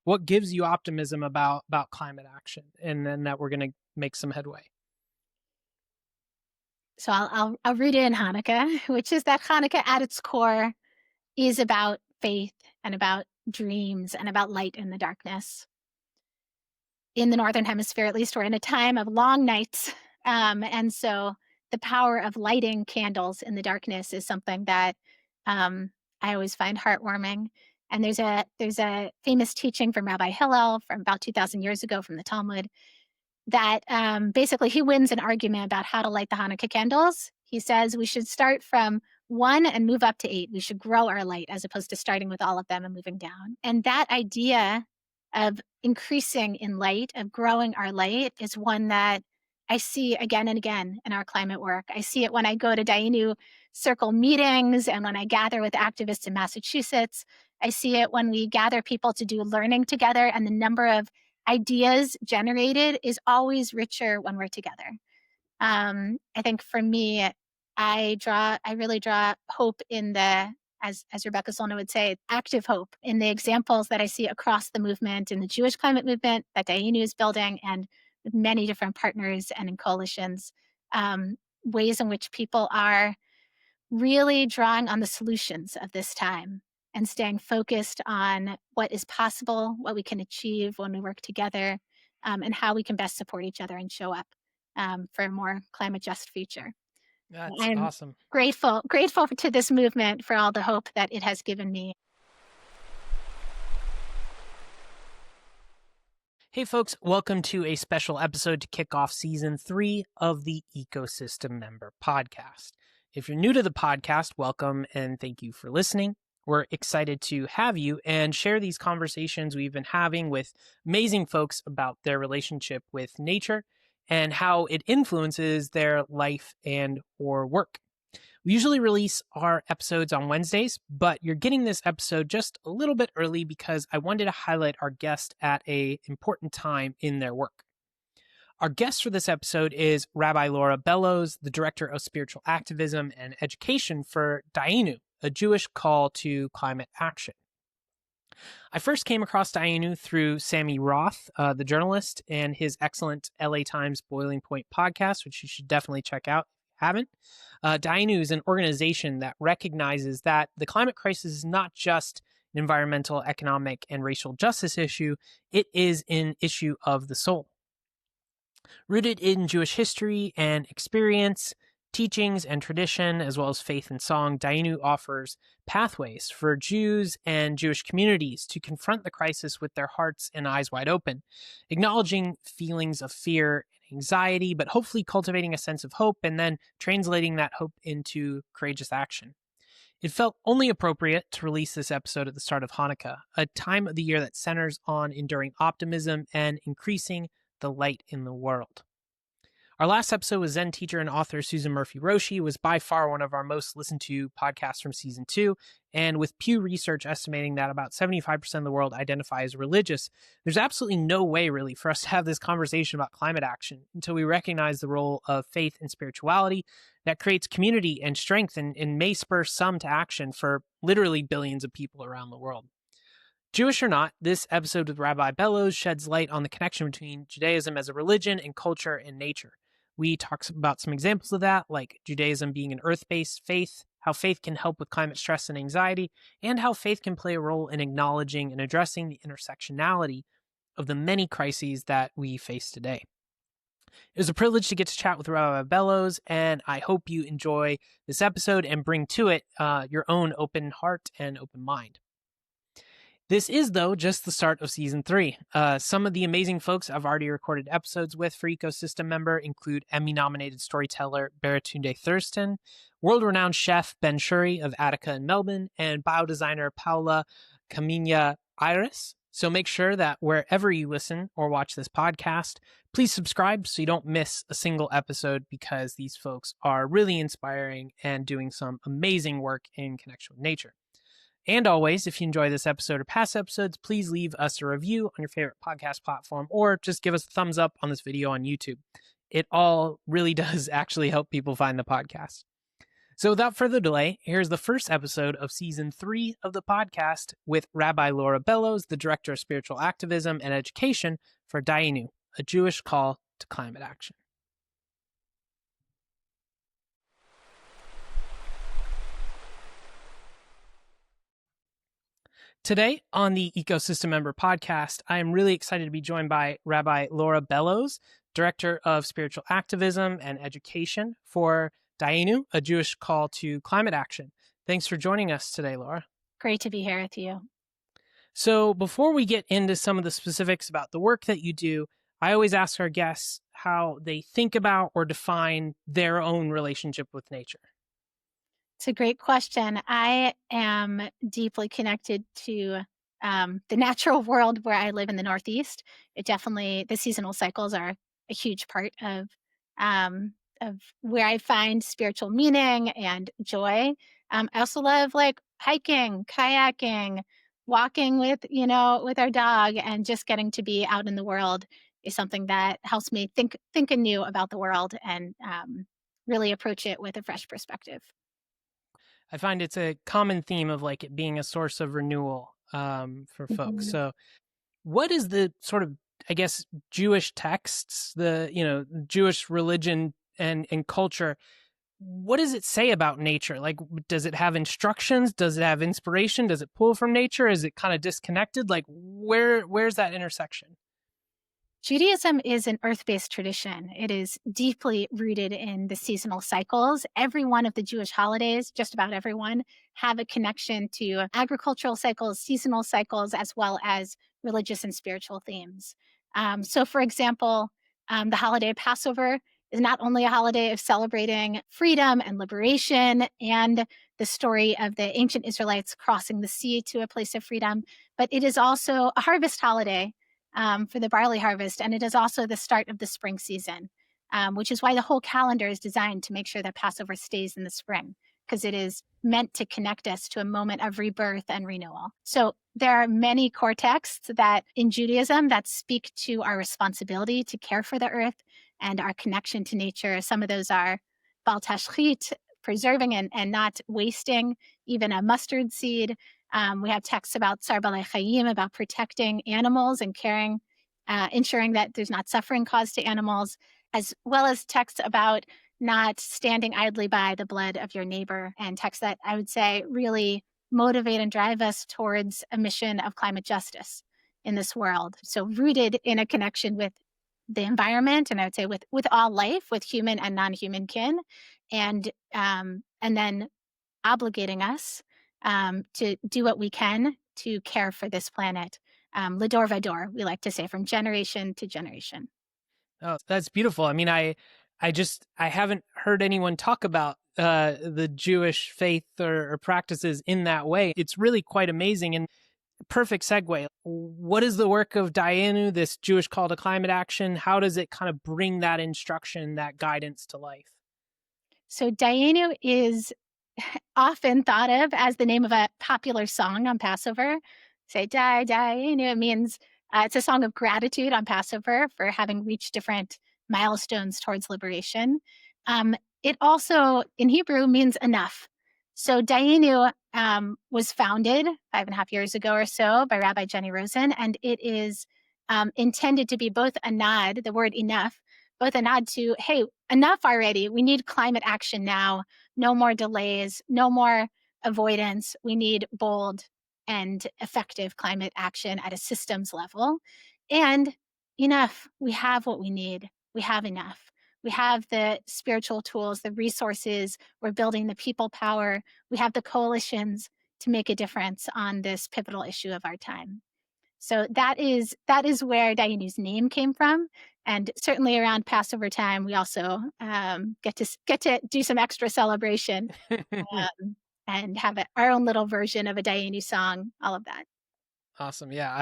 what gives you optimism about climate action and then that we're going to make some headway? So I'll read it in Hanukkah, which is that Hanukkah at its core is about faith and about dreams and about light in the darkness. In the Northern Hemisphere, at least, we're in a time of long nights. And so the power of lighting candles in the darkness is something that I always find heartwarming. And there's a famous teaching from Rabbi Hillel from about 2,000 years ago from the Talmud that basically he wins an argument about how to light the Hanukkah candles. He says we should start from 1 and move up to 8. We should grow our light as opposed to starting with all of them and moving down. And that idea of increasing in light, of growing our light, is one that I see again and again in our climate work. I see it when I go to Dayenu circle meetings and when I gather with activists in Massachusetts. I see it when we gather people to do learning together, and the number of ideas generated is always richer when we're together. I think for me, I really draw hope in the, as Rebecca Solnit would say, active hope in the examples that I see across the movement, in the Jewish climate movement that Dayenu is building, and with many different partners and in coalitions, ways in which people are really drawing on the solutions of this time and staying focused on what is possible, what we can achieve when we work together, and how we can best support each other and show up for a more climate just future. That's I'm awesome. grateful to this movement for all the hope that it has given me. Hey folks, welcome to a special episode to kick off season 3 of the Ecosystem Member Podcast. If you're new to the podcast, welcome and thank you for listening. We're excited to have you and share these conversations we've been having with amazing folks about their relationship with nature and how it influences their life and or work. We usually release our episodes on Wednesdays, but you're getting this episode just a little bit early because I wanted to highlight our guest at an important time in their work. Our guest for this episode is Rabbi Laura Bellows, the Director of Spiritual Activism and Education for Dayenu, a Jewish call to climate action. I first came across Dayenu through Sammy Roth, the journalist, and his excellent LA Times Boiling Point podcast, which you should definitely check out if you haven't. Dayenu is an organization that recognizes that the climate crisis is not just an environmental, economic, and racial justice issue, it is an issue of the soul. Rooted in Jewish history and experience, teachings and tradition, as well as faith and song, Dayenu offers pathways for Jews and Jewish communities to confront the crisis with their hearts and eyes wide open, acknowledging feelings of fear and anxiety, but hopefully cultivating a sense of hope and then translating that hope into courageous action. It felt only appropriate to release this episode at the start of Hanukkah, a time of the year that centers on enduring optimism and increasing the light in the world. Our last episode with Zen teacher and author Susan Murphy Roshi was by far one of our most listened to podcasts from season 2, and with Pew Research estimating that about 75% of the world identify as religious, there's absolutely no way really for us to have this conversation about climate action until we recognize the role of faith and spirituality that creates community and strength and may spur some to action for literally billions of people around the world. Jewish or not, this episode with Rabbi Bellows sheds light on the connection between Judaism as a religion and culture and nature. We talk about some examples of that, like Judaism being an earth-based faith, how faith can help with climate stress and anxiety, and how faith can play a role in acknowledging and addressing the intersectionality of the many crises that we face today. It was a privilege to get to chat with Rabbi Bellows, and I hope you enjoy this episode and bring to it your own open heart and open mind. This is, though, just the start of season 3. Some of the amazing folks I've already recorded episodes with for Ecosystem Member include Emmy-nominated storyteller Baratunde Thurston, world-renowned chef Ben Shuri of Attica in Melbourne, and biodesigner Paula Caminha Iris. So make sure that wherever you listen or watch this podcast, please subscribe so you don't miss a single episode, because these folks are really inspiring and doing some amazing work in connection with nature. And always, if you enjoy this episode or past episodes, please leave us a review on your favorite podcast platform or just give us a thumbs up on this video on YouTube. It all really does actually help people find the podcast. So without further delay, here's the first episode of season 3 of the podcast with Rabbi Laura Bellows, the Director of Spiritual Activism and Education for Dayenu, a Jewish call to climate action. Today on the Ecosystem Member Podcast, I am really excited to be joined by Rabbi Laura Bellows, Director of Spiritual Activism and Education for Dayenu, a Jewish call to climate action. Thanks for joining us today, Laura. Great to be here with you. So before we get into some of the specifics about the work that you do, I always ask our guests how they think about or define their own relationship with nature. It's a great question. I am deeply connected to the natural world where I live in the Northeast. The seasonal cycles are a huge part of where I find spiritual meaning and joy. I also love hiking, kayaking, walking with our dog, and just getting to be out in the world is something that helps me think anew about the world and really approach it with a fresh perspective. I find it's a common theme of it being a source of renewal for folks. Mm-hmm. So what is the sort of, I guess, Jewish texts, the, Jewish religion and culture, what does it say about nature? Does it have instructions? Does it have inspiration? Does it pull from nature? Is it kind of disconnected? Where's that intersection? Judaism is an earth-based tradition. It is deeply rooted in the seasonal cycles. Every one of the Jewish holidays, just about everyone, have a connection to agricultural cycles, seasonal cycles, as well as religious and spiritual themes. So, for example, the holiday of Passover is not only a holiday of celebrating freedom and liberation and the story of the ancient Israelites crossing the sea to a place of freedom, but it is also a harvest holiday for the barley harvest. And it is also the start of the spring season, which is why the whole calendar is designed to make sure that Passover stays in the spring, because it is meant to connect us to a moment of rebirth and renewal. So there are many core texts that in Judaism that speak to our responsibility to care for the earth and our connection to nature. Some of those are Bal Tashchit, preserving and not wasting even a mustard seed. We have texts about Tsar Balei Chayim, about protecting animals and caring, ensuring that there's not suffering caused to animals, as well as texts about not standing idly by the blood of your neighbor, and texts that I would say really motivate and drive us towards a mission of climate justice in this world. So rooted in a connection with the environment, and I would say with all life, with human and non-human kin, and then obligating us to do what we can to care for this planet. L'dor vador, we like to say, from generation to generation. Oh, that's beautiful. I mean, I haven't heard anyone talk about the Jewish faith or practices in that way. It's really quite amazing. And perfect segue. What is the work of Dayenu, this Jewish call to climate action? How does it kind of bring that instruction, that guidance to life? So Dayenu is often thought of as the name of a popular song on Passover. Say, Dayenu, it means it's a song of gratitude on Passover for having reached different milestones towards liberation. It also, in Hebrew, means enough. So Dayenu was founded 5.5 years ago or so by Rabbi Jenny Rosen, and it is intended to be both a nod, the word enough, both a nod to, hey, enough already. We need climate action now. No more delays, no more avoidance. We need bold and effective climate action at a systems level. And enough. We have what we need. We have enough. We have the spiritual tools, the resources. We're building the people power. We have the coalitions to make a difference on this pivotal issue of our time. So that is where Dayenu's name came from. And certainly around Passover time, we also get to do some extra celebration and have our own little version of a Dayenu song, all of that. Awesome. Yeah,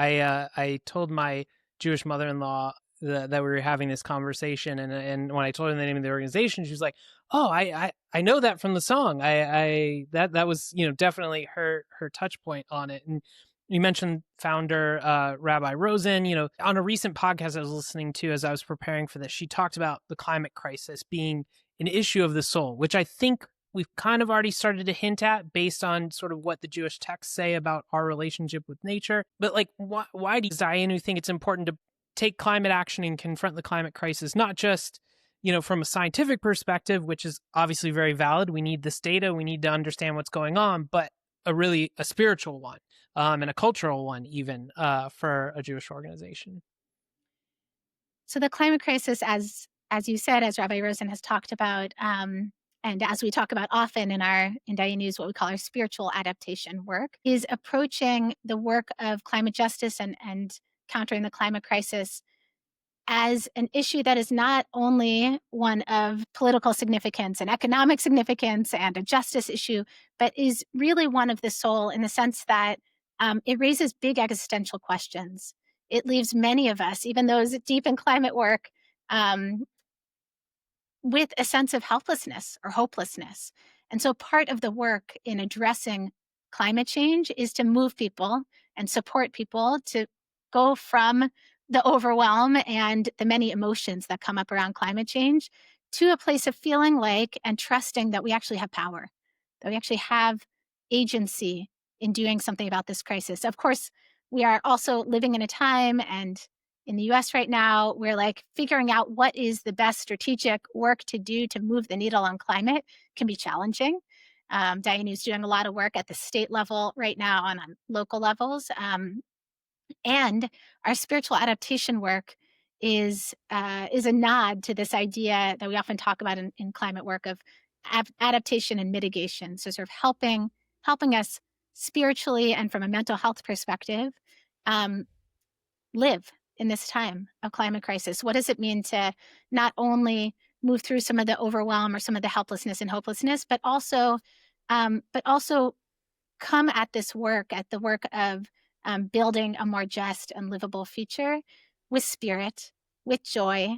I told my Jewish mother-in-law that we were having this conversation, and when I told her the name of the organization, she was like, "Oh, I know that from the song. That was definitely her touch point on it." And you mentioned founder Rabbi Rosen. On a recent podcast I was listening to as I was preparing for this, she talked about the climate crisis being an issue of the soul, which I think we've kind of already started to hint at based on sort of what the Jewish texts say about our relationship with nature. But like, why do Dayenu think it's important to take climate action and confront the climate crisis, not just, from a scientific perspective, which is obviously very valid. We need this data. We need to understand what's going on, but a spiritual one, and a cultural one, even for a Jewish organization. So the climate crisis, as you said, as Rabbi Rosen has talked about, and as we talk about often in Dayenu, what we call our spiritual adaptation work, is approaching the work of climate justice and countering the climate crisis as an issue that is not only one of political significance and economic significance and a justice issue, but is really one of the soul in the sense that it raises big existential questions. It leaves many of us, even those deep in climate work, um, with a sense of helplessness or hopelessness. And so part of the work in addressing climate change is to move people and support people to go from the overwhelm and the many emotions that come up around climate change to a place of feeling like and trusting that we actually have power, that we actually have agency in doing something about this crisis. Of course, we are also living in a time, and in the US right now, we're like figuring out what is the best strategic work to do to move the needle on climate can be challenging. Dayenu is doing a lot of work at the state level right now and on local levels. And our spiritual adaptation work is a nod to this idea that we often talk about in climate work of adaptation and mitigation. So sort of helping us spiritually and from a mental health perspective live in this time of climate crisis. What does it mean to not only move through some of the overwhelm or some of the helplessness and hopelessness, but also come at the work of building a more just and livable future with spirit, with joy,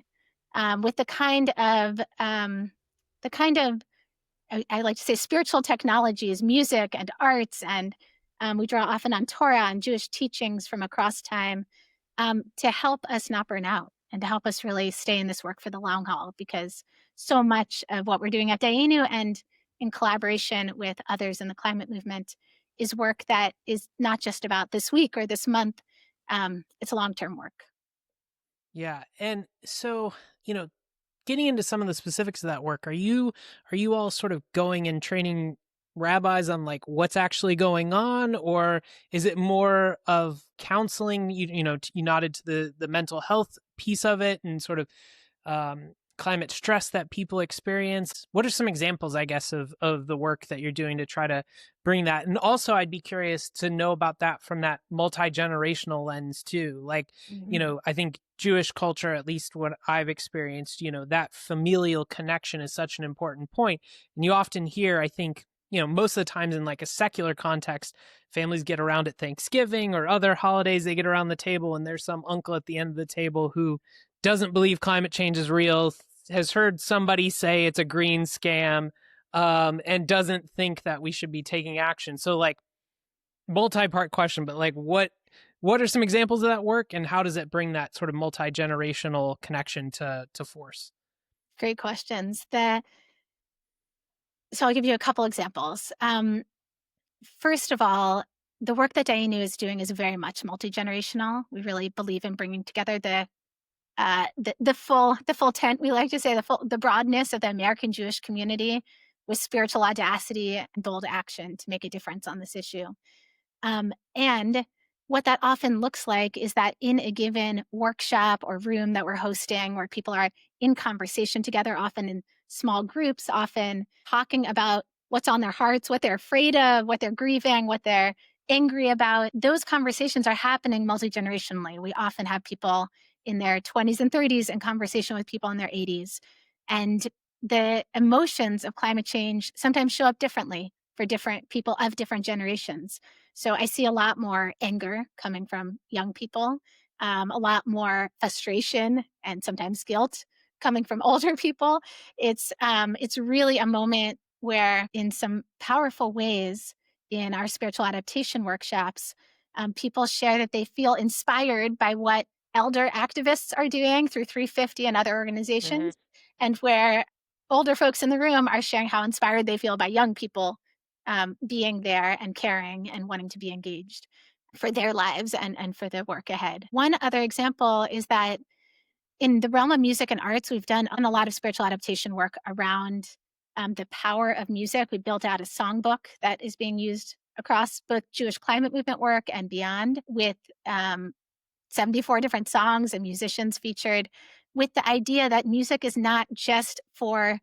with the kind of I like to say spiritual technologies, music and arts, and we draw often on Torah and Jewish teachings from across time to help us not burn out and to help us really stay in this work for the long haul, because so much of what we're doing at Dayenu and in collaboration with others in the climate movement is work that is not just about this week or this month. It's a long-term work. Yeah. And so, getting into some of the specifics of that work, are you all sort of going and training rabbis on like what's actually going on, or is it more of counseling? You nodded to the mental health piece of it and sort of climate stress that people experience. What are some examples, I guess, of the work that you're doing to try to bring that? And also, I'd be curious to know about that from that multi-generational lens too. Like, I think Jewish culture, at least what I've experienced, that familial connection is such an important point. And you often hear, I think, most of the times in like a secular context, families get around at Thanksgiving or other holidays, they get around the table and there's some uncle at the end of the table who doesn't believe climate change is real, has heard somebody say it's a green scam, and doesn't think that we should be taking action. So like multi-part question, but like what are some examples of that work and how does it bring that sort of multi-generational connection to force? Great questions. So I'll give you a couple examples. First of all, the work that Dayenu is doing is very much multi-generational. We really believe in bringing together the full tent. We like to say the broadness of the American Jewish community with spiritual audacity and bold action to make a difference on this issue. And what that often looks like is that in a given workshop or room that we're hosting, where people are in conversation together, often in small groups, often talking about what's on their hearts, what they're afraid of, what they're grieving, what they're angry about, those conversations are happening multi-generationally. We often have people in their 20s and 30s in conversation with people in their 80s. And the emotions of climate change sometimes show up differently for different people of different generations. So I see a lot more anger coming from young people, a lot more frustration and sometimes guilt coming from older people. It's really a moment where, in some powerful ways, in our spiritual adaptation workshops, people share that they feel inspired by what elder activists are doing through 350 and other organizations, and where older folks in the room are sharing how inspired they feel by young people being there and caring and wanting to be engaged for their lives and for the work ahead. One other example is that in the realm of music and arts, we've done a lot of spiritual adaptation work around the power of music. We built out a songbook that is being used across both Jewish climate movement work and beyond, with 74 different songs and musicians featured, with the idea that music is not just for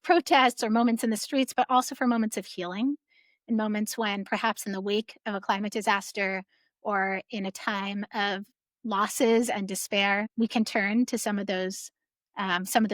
protests or moments in the streets, but also for moments of healing, in moments when perhaps in the wake of a climate disaster or in a time of losses and despair, we can turn to some of those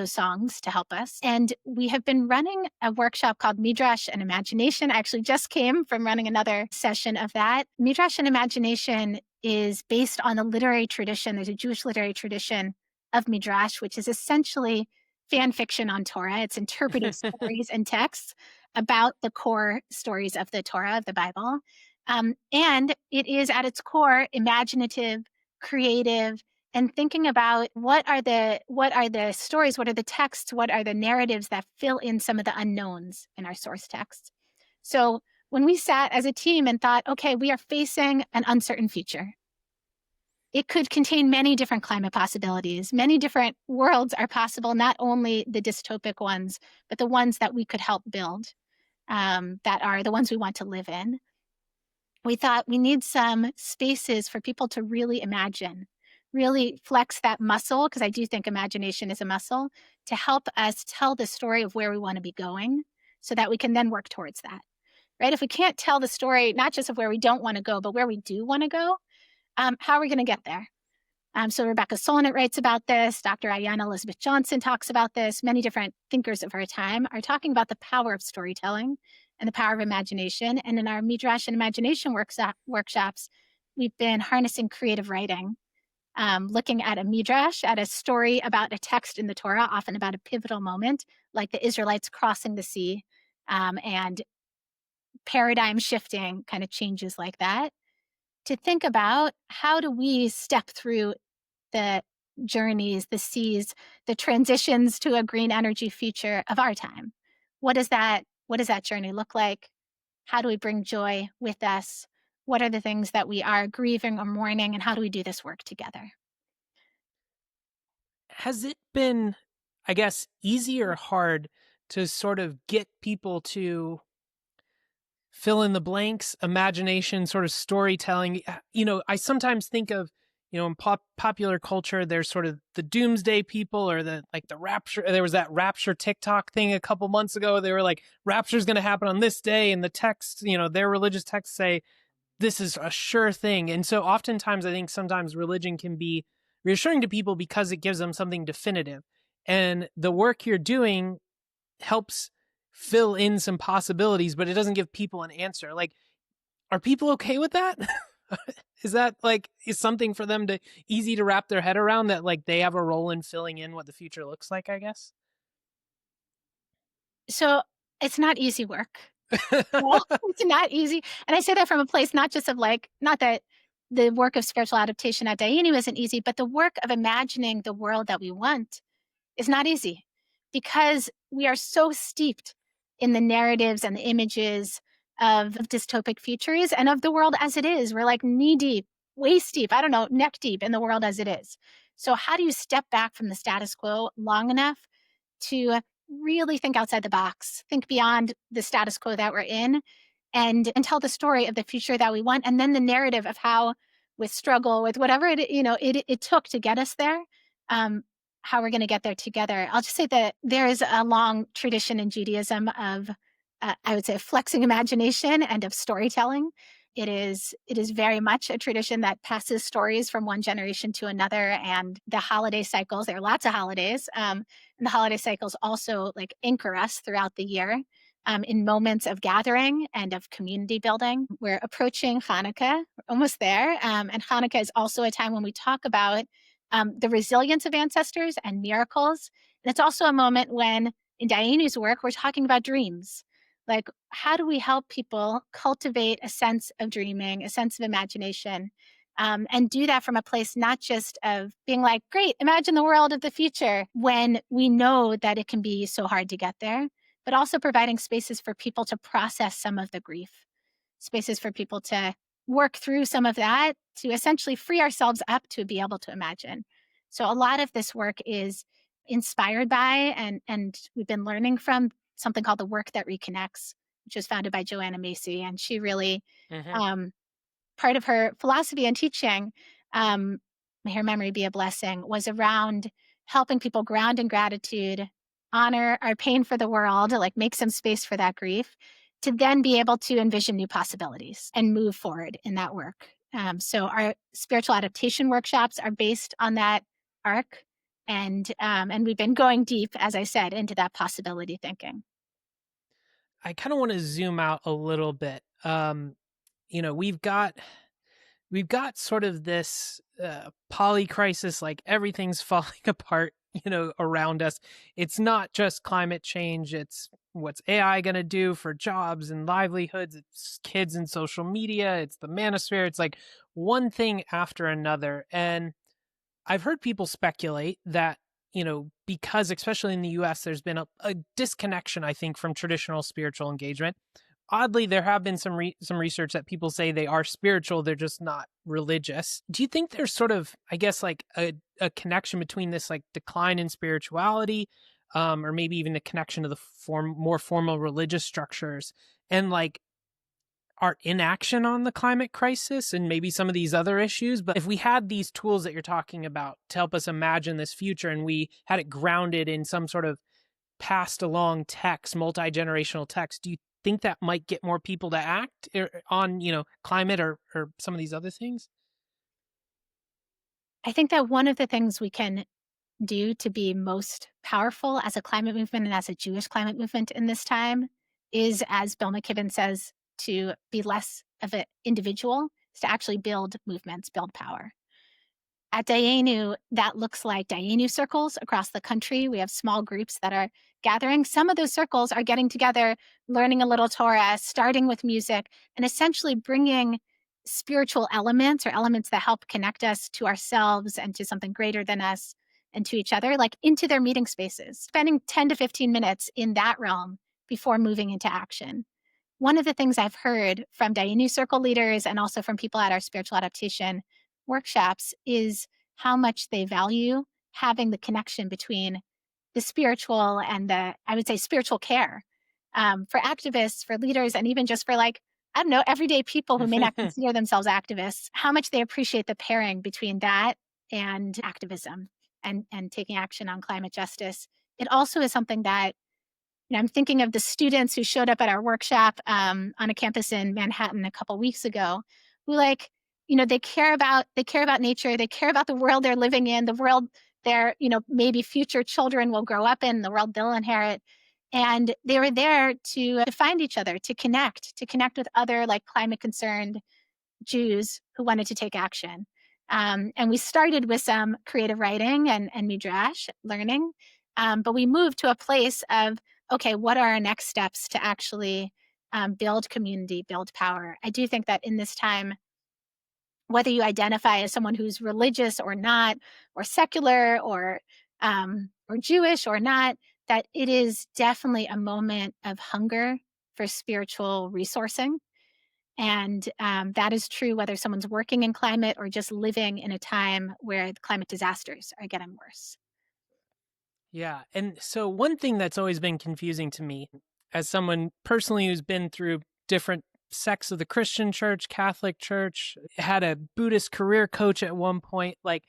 songs to help us. And we have been running a workshop called Midrash and Imagination. I actually just came from running another session of that. Midrash and Imagination is based on the literary tradition. There's a Jewish literary tradition of Midrash, which is essentially fan fiction on Torah. It's interpreted stories and texts about the core stories of the Torah, of the Bible. And it is at its core imaginative, creative, and thinking about what are the stories, what are the texts, what are the narratives that fill in some of the unknowns in our source texts. So when we sat as a team and thought, okay, we are facing an uncertain future. It could contain many different climate possibilities. Many different worlds are possible, not only the dystopic ones, but the ones that we could help build, that are the ones we want to live in. We thought we need some spaces for people to really imagine, really flex that muscle, because I do think imagination is a muscle, to help us tell the story of where we want to be going so that we can then work towards that, right? If we can't tell the story, not just of where we don't want to go, but where we do want to go, how are we going to get there? So Rebecca Solnit writes about this. Dr. Ayanna Elizabeth Johnson talks about this. Many different thinkers of our time are talking about the power of storytelling and the power of imagination. And in our Midrash and Imagination workshops, we've been harnessing creative writing, looking at a Midrash, at a story about a text in the Torah, often about a pivotal moment, like the Israelites crossing the sea, and paradigm shifting kind of changes like that, to think about how do we step through the journeys, the seas, the transitions to a green energy future of our time. What does that journey look like? How do we bring joy with us? What are the things that we are grieving or mourning, and how do we do this work together? Has it been, I guess, easy or hard to sort of get people to fill in the blanks, imagination, sort of storytelling? I sometimes think of, in popular culture, there's sort of the doomsday people, or the rapture. There was that rapture TikTok thing a couple months ago. They were like, rapture's going to happen on this day. And the text, their religious texts say, this is a sure thing. And so oftentimes I think sometimes religion can be reassuring to people because it gives them something definitive. And the work you're doing helps fill in some possibilities, but it doesn't give people an answer. Like, are people okay with that? Is that is something for them to easy to wrap their head around, that they have a role in filling in what the future looks like, I guess? So it's not easy work. Well, it's not easy. And I say that from a place not just of not that the work of spiritual adaptation at Dayenu isn't easy, but the work of imagining the world that we want is not easy, because we are so steeped in the narratives and the images of dystopic futures and of the world as it is. We're knee deep, waist deep, I don't know, neck deep in the world as it is. So how do you step back from the status quo long enough to really think outside the box, think beyond the status quo that we're in, and tell the story of the future that we want, and then the narrative of how, with struggle, with whatever it took to get us there, how we're going to get there together. I'll just say that there is a long tradition in Judaism of, I would say, flexing imagination and of storytelling. It is very much a tradition that passes stories from one generation to another. And the holiday cycles, there are lots of holidays, and the holiday cycles also anchor us throughout the year, in moments of gathering and of community building. We're approaching Hanukkah, we're almost there. And Hanukkah is also a time when we talk about the resilience of ancestors and miracles. And it's also a moment when, in Dayenu's work, we're talking about dreams. How do we help people cultivate a sense of dreaming, a sense of imagination, and do that from a place not just of being like, great, imagine the world of the future, when we know that it can be so hard to get there, but also providing spaces for people to process some of the grief, spaces for people to work through some of that, to essentially free ourselves up to be able to imagine. So a lot of this work is inspired by and we've been learning from something called the Work That Reconnects, which was founded by Joanna Macy. And she really, Hmm. um, part of her philosophy and teaching, um, may her memory be a blessing, was around helping people ground in gratitude, honor our pain for the world, like make some space for that grief, to then be able to envision new possibilities and move forward in that work. So our spiritual adaptation workshops are based on that arc, and we've been going deep, as I said, into that possibility thinking. I kind of want to zoom out a little bit. We've got sort of this poly crisis, like everything's falling apart, around us. It's not just climate change, it's what's AI going to do for jobs and livelihoods, it's kids and social media, it's the manosphere, it's like one thing after another. And I've heard people speculate that, because especially in the US, there's been a disconnection, I think, from traditional spiritual engagement. Oddly, there have been some research that people say they are spiritual, they're just not religious. Do you think there's sort of, I guess, like a connection between this like decline in spirituality, or maybe even the connection to the more formal religious structures, and like our inaction on the climate crisis and maybe some of these other issues? But if we had these tools that you're talking about to help us imagine this future, and we had it grounded in some sort of passed along text, multi-generational text, do you think that might get more people to act on, climate or some of these other things? I think that one of the things we can do to be most powerful as a climate movement and as a Jewish climate movement in this time is, as Bill McKibben says, to be less of an individual, is to actually build movements, build power. At Dayenu, that looks like Dayenu circles across the country. We have small groups that are gathering. Some of those circles are getting together, learning a little Torah, starting with music, and essentially bringing spiritual elements or elements that help connect us to ourselves and to something greater than us and to each other, like into their meeting spaces, spending 10 to 15 minutes in that realm before moving into action. One of the things I've heard from Dayenu circle leaders and also from people at our spiritual adaptation workshops is how much they value having the connection between the spiritual and the, I would say, spiritual care, for activists, for leaders, and even just for like, I don't know, everyday people who may not consider themselves activists, how much they appreciate the pairing between that and activism and taking action on climate justice. It also is something that, I'm thinking of the students who showed up at our workshop, on a campus in Manhattan a couple weeks ago, who like, they care about nature, they care about the world they're living in, the world their, maybe future children will grow up in, the world they'll inherit. And they were there to find each other, to connect with other like climate concerned Jews who wanted to take action. And we started with some creative writing and midrash learning, but we moved to a place of, okay, what are our next steps to actually build community, build power? I do think that in this time, whether you identify as someone who's religious or not, or secular, or Jewish or not, that it is definitely a moment of hunger for spiritual resourcing, and that is true whether someone's working in climate or just living in a time where the climate disasters are getting worse. Yeah. And so one thing that's always been confusing to me, as someone personally who's been through different sects of the Christian church, Catholic church, had a Buddhist career coach at one point, like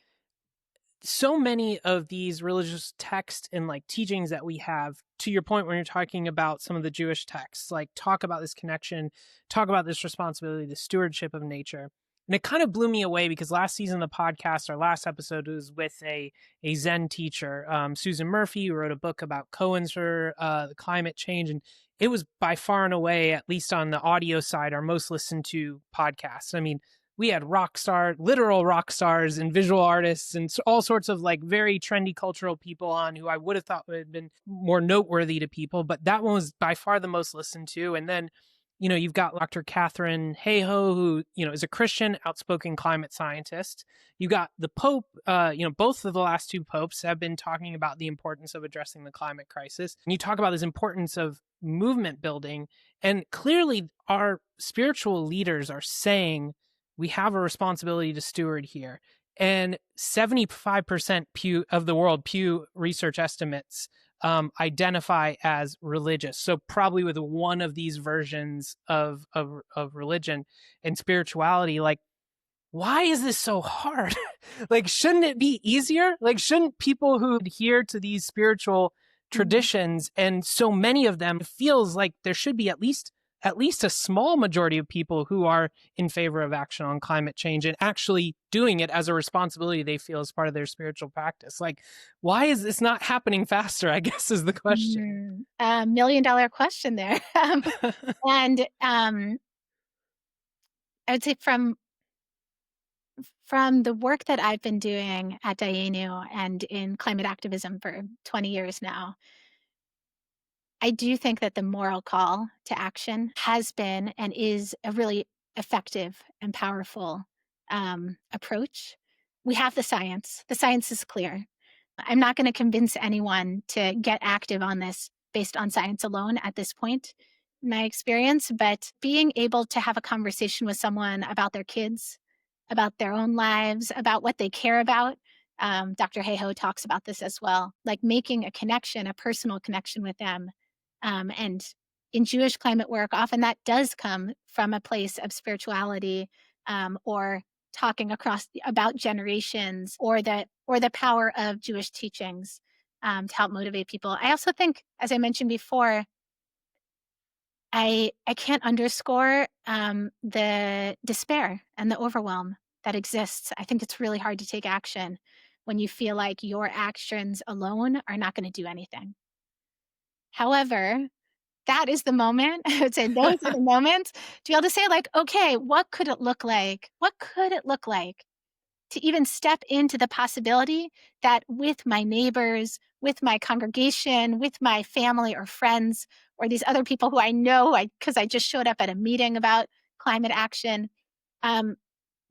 so many of these religious texts and like teachings that we have, to your point when you're talking about some of the Jewish texts, like talk about this connection, talk about this responsibility, the stewardship of nature. And it kind of blew me away because last season of the podcast, our last episode was with a Zen teacher, Susan Murphy, who wrote a book about koans for the climate change. And it was by far and away, at least on the audio side, our most listened to podcast. I mean, we had literal rock stars and visual artists and all sorts of like very trendy cultural people on, who I would have thought would have been more noteworthy to people. But that one was by far the most listened to. And then, you've got Dr. Catherine Hayhoe, who, is a Christian, outspoken climate scientist. You got the Pope, both of the last two popes have been talking about the importance of addressing the climate crisis. And you talk about this importance of movement building. And clearly our spiritual leaders are saying we have a responsibility to steward here. And 75% of the world, Pew Research estimates, identify as religious. So probably with one of these versions of religion and spirituality, like, why is this so hard? Like, shouldn't it be easier? Like, shouldn't people who adhere to these spiritual traditions, and so many of them, it feels like there should be at least a small majority of people who are in favor of action on climate change and actually doing it as a responsibility they feel as part of their spiritual practice. Like, why is this not happening faster, I guess, is the question. $1 million question there. And I would say from the work that I've been doing at Dayenu and in climate activism for 20 years now, I do think that the moral call to action has been and is a really effective and powerful approach. We have the science. The science is clear. I'm not going to convince anyone to get active on this based on science alone at this point, in my experience, but being able to have a conversation with someone about their kids, about their own lives, about what they care about. Dr. Hayhoe talks about this as well, like making a connection, a personal connection with them. And in Jewish climate work, often that does come from a place of spirituality, or talking about generations, or the power of Jewish teachings to help motivate people. I also think, as I mentioned before, I can't underscore the despair and the overwhelm that exists. I think it's really hard to take action when you feel like your actions alone are not going to do anything. However, that is the moment. I would say those are the moments to be able to say, like, okay, what could it look like? What could it look like to even step into the possibility that with my neighbors, with my congregation, with my family or friends, or these other people who I know because I just showed up at a meeting about climate action,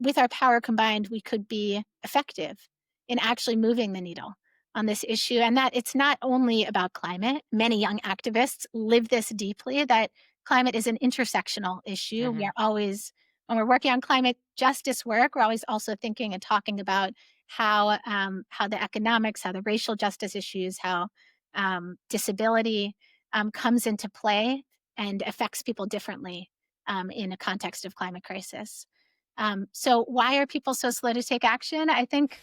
with our power combined, we could be effective in actually moving the needle on this issue. And that it's not only about climate. Many young activists live this deeply, that climate is an intersectional issue. We are always, when we're working on climate justice work, we're always also thinking and talking about how the economics, how the racial justice issues, how disability comes into play and affects people differently in a context of climate crisis. So why are people so slow to take action? I think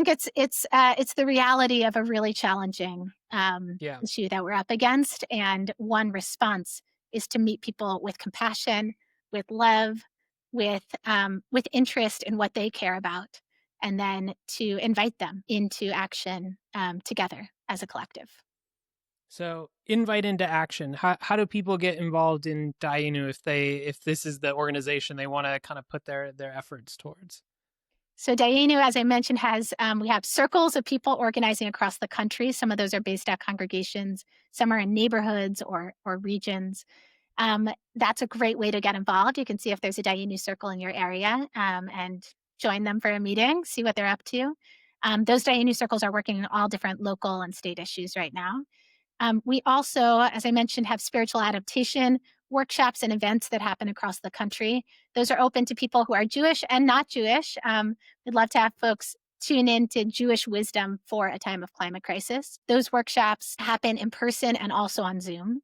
it's the reality of a really challenging issue that we're up against, and one response is to meet people with compassion, with love, with interest in what they care about, and then to invite them into action together as a collective. So invite into action. How do people get involved in Dayenu if this is the organization they want to kind of put their efforts towards? So Dayenu, as I mentioned, we have circles of people organizing across the country. Some of those are based at congregations. Some are in neighborhoods or regions. That's a great way to get involved. You can see if there's a Dayenu circle in your area and join them for a meeting, see what they're up to. Those Dayenu circles are working on all different local and state issues right now. We also, as I mentioned, have spiritual adaptation workshops and events that happen across the country. Those are open to people who are Jewish and not Jewish. We'd love to have folks tune in to Jewish wisdom for a time of climate crisis. Those workshops happen in person and also on Zoom.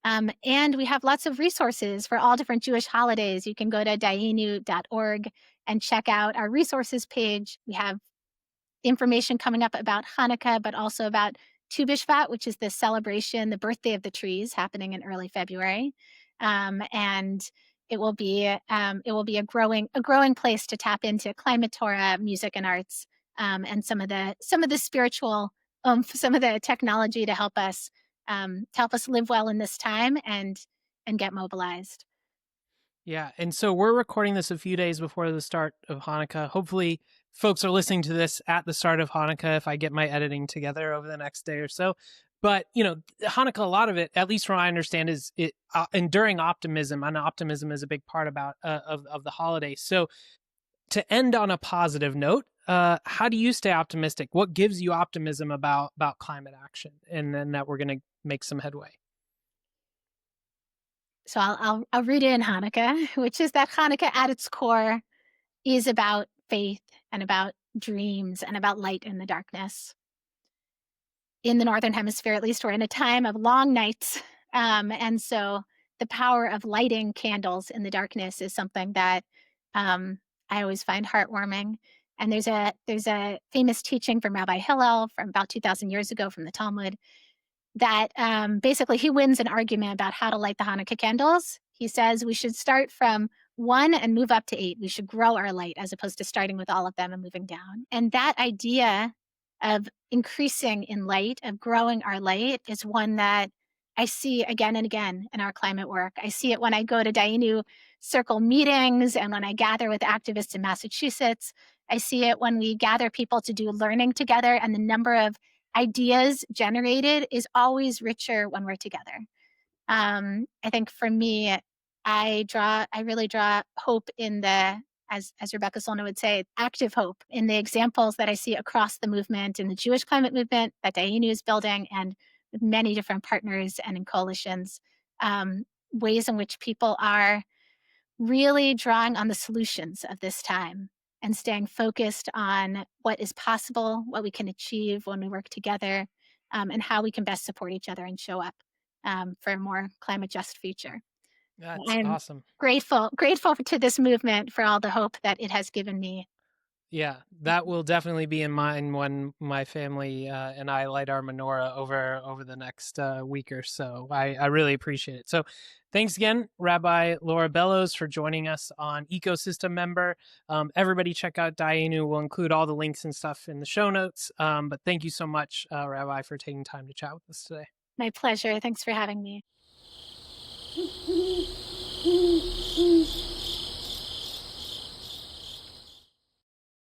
And we have lots of resources for all different Jewish holidays. You can go to dayenu.org and check out our resources page. We have information coming up about Hanukkah, but also about Tu B'Shvat, which is the celebration, the birthday of the trees, happening in early February, and it will be a growing place to tap into climate Torah, music and arts, and some of the spiritual, some of the technology to help us live well in this time and get mobilized. Yeah, and so we're recording this a few days before the start of Hanukkah. Hopefully folks are listening to this at the start of Hanukkah if I get my editing together over the next day or so. But, Hanukkah, a lot of it, at least from what I understand, is enduring optimism, and optimism is a big part about of the holiday. So to end on a positive note, how do you stay optimistic? What gives you optimism about climate action, and then that we're going to make some headway? So I'll read it in Hanukkah, which is that Hanukkah at its core is about faith and about dreams and about light in the darkness. In the Northern Hemisphere, at least, we're in a time of long nights. And so the power of lighting candles in the darkness is something that I always find heartwarming. And there's a famous teaching from Rabbi Hillel from about 2,000 years ago from the Talmud that basically he wins an argument about how to light the Hanukkah candles. He says we should start from 1 and move up to 8. We should grow our light as opposed to starting with all of them and moving down. And that idea of increasing in light, of growing our light, is one that I see again and again in our climate work. I see it when I go to Dayenu circle meetings and when I gather with activists in Massachusetts. I see it when we gather people to do learning together, and the number of ideas generated is always richer when we're together. I think for me, I really draw hope in the, as Rebecca Solnit would say, active hope in the examples that I see across the movement, in the Jewish climate movement that Dayenu is building, and with many different partners and in coalitions, ways in which people are really drawing on the solutions of this time and staying focused on what is possible, what we can achieve when we work together, and how we can best support each other and show up for a more climate just future. That's I'm awesome. grateful to this movement for all the hope that it has given me. Yeah, that will definitely be in mind when my family and I light our menorah over the next week or so. I really appreciate it. So thanks again, Rabbi Laura Bellows, for joining us on Ecosystem Member. Everybody check out Dayenu. We'll include all the links and stuff in the show notes. But thank you so much, Rabbi, for taking time to chat with us today. My pleasure. Thanks for having me.